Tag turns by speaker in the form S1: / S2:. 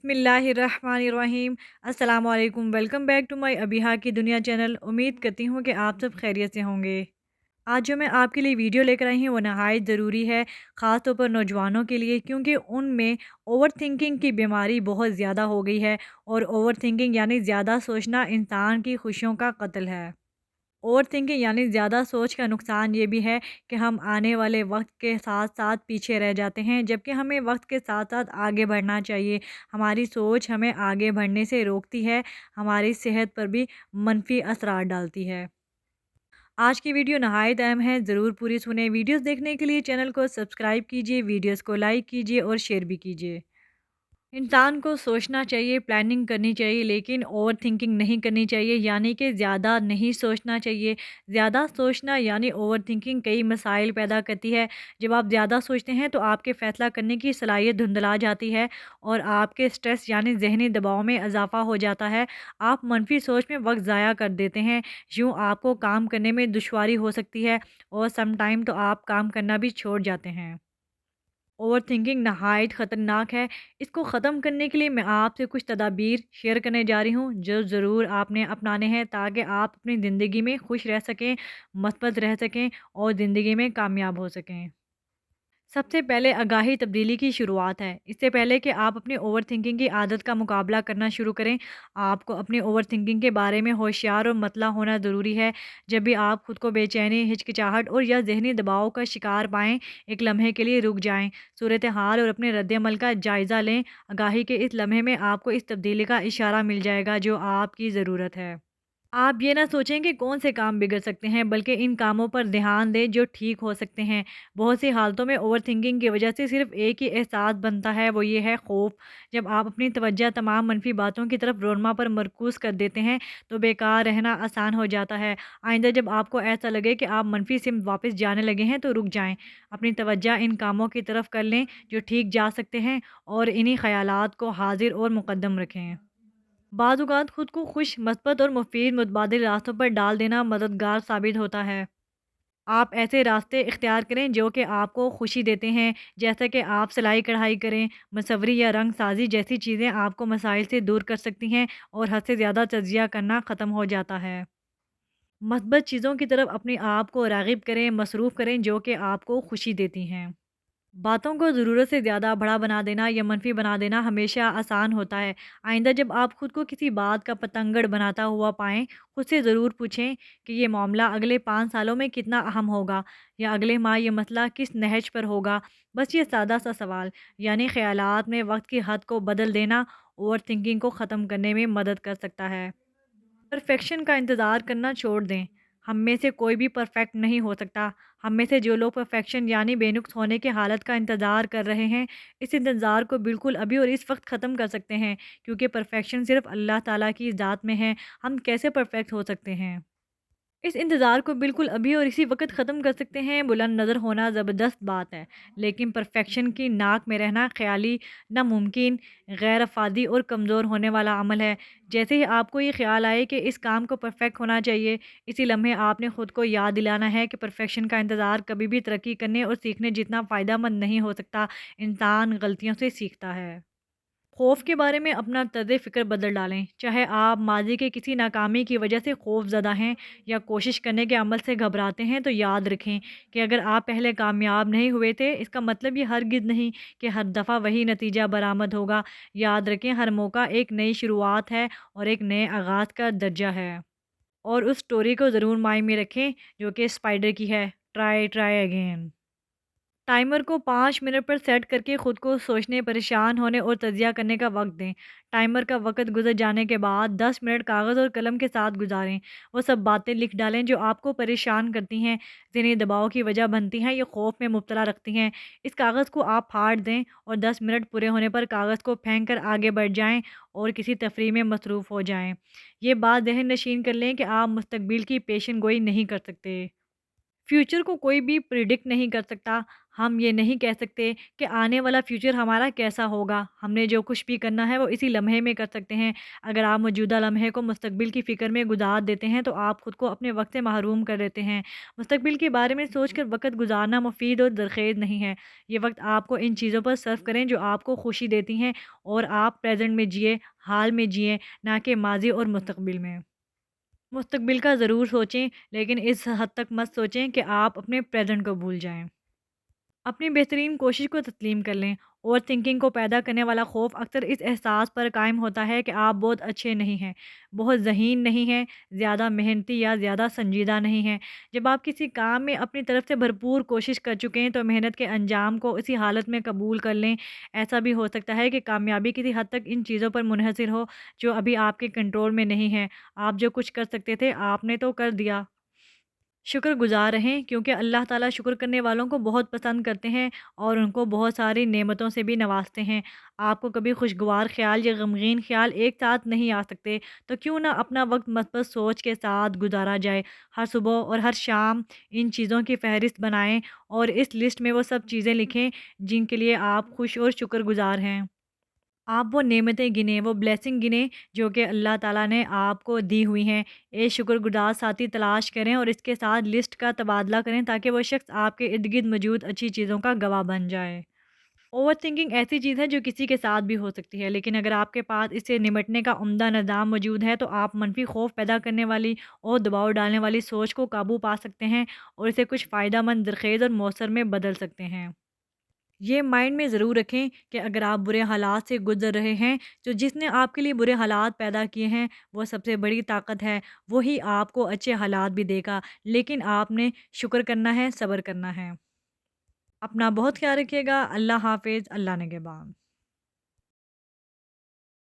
S1: बिस्मिल्लाहिर्रहमानिर्रहीम। अस्सलाम वालेकुम। वेलकम बैक टू माय अबिहा की दुनिया चैनल। उम्मीद करती हूँ कि आप सब खैरियत से होंगे। आज जो मैं आपके लिए वीडियो लेकर आई हूँ वो नहायत ज़रूरी है, ख़ास तौर पर नौजवानों के लिए, क्योंकि उनमें ओवर थिंकिंग की बीमारी बहुत ज़्यादा हो गई है। और ओवर थिंकिंग यानी ज़्यादा सोचना इंसान की खुशियों का कत्ल है। ओवर थिंकिंग यानी ज़्यादा सोच का नुकसान ये भी है कि हम आने वाले वक्त के साथ साथ पीछे रह जाते हैं, जबकि हमें वक्त के साथ साथ आगे बढ़ना चाहिए। हमारी सोच हमें आगे बढ़ने से रोकती है, हमारी सेहत पर भी मनफी असरार डालती है। आज की वीडियो नहायत अहम है, ज़रूर पूरी सुने। वीडियोस देखने के लिए चैनल को सब्सक्राइब कीजिए, वीडियोस को लाइक कीजिए और शेयर भी कीजिए। इंसान को सोचना चाहिए, प्लानिंग करनी चाहिए, लेकिन ओवर थिंकिंग नहीं करनी चाहिए, यानी कि ज़्यादा नहीं सोचना चाहिए। ज़्यादा सोचना यानी ओवर थिंकिंग कई मसाइल पैदा करती है। जब आप ज़्यादा सोचते हैं तो आपके फ़ैसला करने की सलाहियत धुंधला जाती है और आपके स्ट्रेस यानी ज़हनी दबाव में इजाफ़ा हो जाता है। आप मनफी सोच में वक्त ज़ाया कर देते हैं। यूँ आपको काम करने में दुश्वारी हो सकती है और सम टाइम तो आप काम करना भी छोड़ जाते हैं। ओवरथिंकिंग नहायत ख़तरनाक है। इसको ख़त्म करने के लिए मैं आपसे कुछ तदाबीर शेयर करने जा रही हूँ, जो ज़रूर आपने अपनाने हैं, ताकि आप अपनी ज़िंदगी में खुश रह सकें, मस्बत रह सकें और ज़िंदगी में कामयाब हो सकें। सबसे पहले आगाही तब्दीली की शुरुआत है। इससे पहले कि आप अपनी ओवर थिंकिंग की आदत का मुकाबला करना शुरू करें, आपको अपनी ओवर थिंकिंग के बारे में होशियार और मतला होना ज़रूरी है। जब भी आप खुद को बेचैनी, हिचकिचाहट और या ज़हनी दबाव का शिकार पाएँ, एक लम्हे के लिए रुक जाएँ, सूरत हाल और अपने रद्द-ए-अमल का जायज़ा लें। आगाही के इस लम्हे में आपको इस तब्दीली का इशारा मिल जाएगा जो आपकी ज़रूरत है। आप ये ना सोचें कि कौन से काम बिगड़ सकते हैं, बल्कि इन कामों पर ध्यान दें जो ठीक हो सकते हैं। बहुत सी हालतों में ओवरथिंकिंग की वजह से सिर्फ एक ही एहसास बनता है, वो ये है खौफ। जब आप अपनी तवज्जो तमाम मनफी बातों की तरफ रोनमा पर मरकूज़ कर देते हैं, तो बेकार रहना आसान हो जाता है। आइंदा जब आपको ऐसा लगे कि आप मनफी सिमत वापस जाने लगे हैं, तो रुक जाएँ। अपनी तवज्जो इन कामों की तरफ कर लें जो ठीक जा सकते हैं और इन्हीं ख़यालात को हाज़िर और मुक़द्दम रखें। बाज़-औक़ात खुद को खुश, मस्बत और मुफ़ीद मुतबादिल रास्तों पर डाल देना मददगार साबित होता है। आप ऐसे रास्ते इख्तियार करें जो कि आपको खुशी देते हैं, जैसे कि आप सिलाई-कढ़ाई करें, मसवरी या रंग साज़ी जैसी चीज़ें आपको मसाइल से दूर कर सकती हैं और हद से ज़्यादा तज़किया करना ख़त्म हो जाता है। मस्बत चीज़ों की तरफ अपने आप को राग़िब करें, मसरूफ़ करें जो कि आपको खुशी देती हैं। बातों को ज़रूरत से ज़्यादा बड़ा बना देना या मनफ़ी बना देना हमेशा आसान होता है। आइंदा जब आप खुद को किसी बात का पतंगड़ बनाता हुआ पाएँ, खुद से ज़रूर पूछें कि ये मामला अगले 5 सालों में कितना अहम होगा या अगले माह ये मसला किस नहज पर होगा। बस ये सादा-सा सवाल, यानी ख़यालात में वक़्त की हद को बदल देना ओवरथिंकिंग को ख़त्म करने में मदद कर सकता है। परफेक्शन का इंतज़ार करना छोड़ दें। हम में से कोई भी परफेक्ट नहीं हो सकता। हम में से जो लोग परफेक्शन यानी बेनुक्स होने की हालत का इंतज़ार कर रहे हैं, इस इंतज़ार को बिल्कुल अभी और इस वक्त ख़त्म कर सकते हैं, क्योंकि परफेक्शन सिर्फ़ अल्लाह ताला की ज़ात में है। हम कैसे परफेक्ट हो सकते हैं? इस इंतज़ार को बिल्कुल अभी और इसी वक्त ख़त्म कर सकते हैं। बुलंद नज़र होना ज़बरदस्त बात है, लेकिन परफेक्शन की नाक में रहना ख़याली, नामुमकिन, गैर अफ़ादी और कमज़ोर होने वाला अमल है। जैसे ही आपको ये ख़्याल आए कि इस काम को परफेक्ट होना चाहिए, इसी लम्हे आपने ख़ुद को याद दिलाना है कि परफेक्शन का इंतज़ार कभी भी तरक्की करने और सीखने जितना फ़ायदेमंद नहीं हो सकता। इंसान गलतियों से सीखता है। खौफ के बारे में अपना तर्ज़ फ़िक्र बदल डालें। चाहे आप माज़ी के किसी नाकामी की वजह से खौफ़ज़दा हैं या कोशिश करने के अमल से घबराते हैं, तो याद रखें कि अगर आप पहले कामयाब नहीं हुए थे, इसका मतलब ये हरगिज़ नहीं कि हर दफ़ा वही नतीजा बरामद होगा। याद रखें, हर मौका एक नई शुरुआत है और एक नए आगाज़ का दर्जा है। और उस स्टोरी को ज़रूर माइंड में रखें जो कि स्पाइडर की है, ट्राई ट्राई अगेन। टाइमर को 5 मिनट पर सेट करके खुद को सोचने, परेशान होने और तजिया करने का वक्त दें। टाइमर का वक्त गुजर जाने के बाद 10 मिनट कागज़ और कलम के साथ गुजारें। वो सब बातें लिख डालें जो आपको परेशान करती हैं, ज़हनी दबाव की वजह बनती हैं या खौफ में मुब्तला रखती हैं। इस कागज़ को आप फाड़ दें और 10 मिनट पूरे होने पर कागज़ को फेंक कर आगे बढ़ जाएँ और किसी तफरीह में मसरूफ़ हो जाएँ। ये बात ज़हन नशीन कर लें कि आप मुस्तकबिल की पेशन गोई नहीं कर सकते। फ्यूचर को कोई भी प्रिडिक्ट नहीं कर सकता। हम ये नहीं कह सकते कि आने वाला फ्यूचर हमारा कैसा होगा। हमने जो कुछ भी करना है वो इसी लम्हे में कर सकते हैं। अगर आप मौजूदा लम्हे को मुस्तकबिल की फ़िक्र में गुज़ार देते हैं तो आप खुद को अपने वक़्त से महरूम कर देते हैं। मुस्तकबिल के बारे में सोचकर वक़्त गुज़ारना मुफ़ीद और दरख़ेज़ नहीं है। ये वक़्त आपको इन चीज़ों पर सर्फ़ करें जो आपको खुशी देती हैं और आप प्रेज़ेंट में जिए, हाल में जिएँ, ना कि माज़ी और मुस्तकबिल में। मुस्तकबिल का ज़रूर सोचें, लेकिन इस हद तक मत सोचें कि आप अपने प्रेज़ेंट को भूल जाएँ। अपनी बेहतरीन कोशिश को तस्लीम कर लें। ओवर थिंकिंग को पैदा करने वाला खौफ अक्सर इस एहसास पर कायम होता है कि आप बहुत अच्छे नहीं हैं, बहुत ज़हीन नहीं हैं, ज़्यादा मेहनती या ज़्यादा संजीदा नहीं हैं। जब आप किसी काम में अपनी तरफ से भरपूर कोशिश कर चुके हैं तो मेहनत के अंजाम को इसी हालत में कबूल कर लें। ऐसा भी हो सकता है कि कामयाबी किसी हद तक इन चीज़ों पर मुनहसर हो जो अभी आपके कंट्रोल में नहीं है। आप जो कुछ कर सकते थे आपने तो कर दिया। शुक्रगुज़ार रहें क्योंकि अल्लाह ताला शुक्र करने वालों को बहुत पसंद करते हैं और उनको बहुत सारी नेमतों से भी नवाज़ते हैं। आपको कभी खुशगवार ख़्याल या गमगीन ख़्याल एक साथ नहीं आ सकते, तो क्यों ना अपना वक़्त मस्बत सोच के साथ गुज़ारा जाए। हर सुबह और हर शाम इन चीज़ों की फ़हरिस्त बनाएँ और इस लिस्ट में वो सब चीज़ें लिखें जिनके लिए आप खुश और शुक्रगुज़ार हैं। आप वो नेमतें गिनें, वो ब्लेसिंग गिनें जो कि अल्लाह ताला ने आपको दी हुई हैं। एक शुक्रगुज़ार साथी तलाश करें और इसके साथ लिस्ट का तबादला करें ताकि वो शख़्स आपके इर्द-गिर्द मौजूद अच्छी चीज़ों का गवाह बन जाए। ओवरथिंकिंग ऐसी चीज़ है जो किसी के साथ भी हो सकती है, लेकिन अगर आपके पास इससे निपटने का उम्दा निज़ाम मौजूद है तो आप मनफ़ी खौफ़ पैदा करने वाली और दबाव डालने वाली सोच को काबू पा सकते हैं और इसे कुछ फ़ायदा मंद, दरख़ेज़ और मौसर में बदल सकते हैं। ये माइंड में ज़रूर रखें कि अगर आप बुरे हालात से गुज़र रहे हैं, तो जिसने आपके लिए बुरे हालात पैदा किए हैं, वो सबसे बड़ी ताकत है। वही आपको अच्छे हालात भी देगा, लेकिन आपने शुक्र करना है, सब्र करना है। अपना बहुत ख़्याल रखिएगा। अल्लाह हाफ़िज़, अल्लाह निगहबान।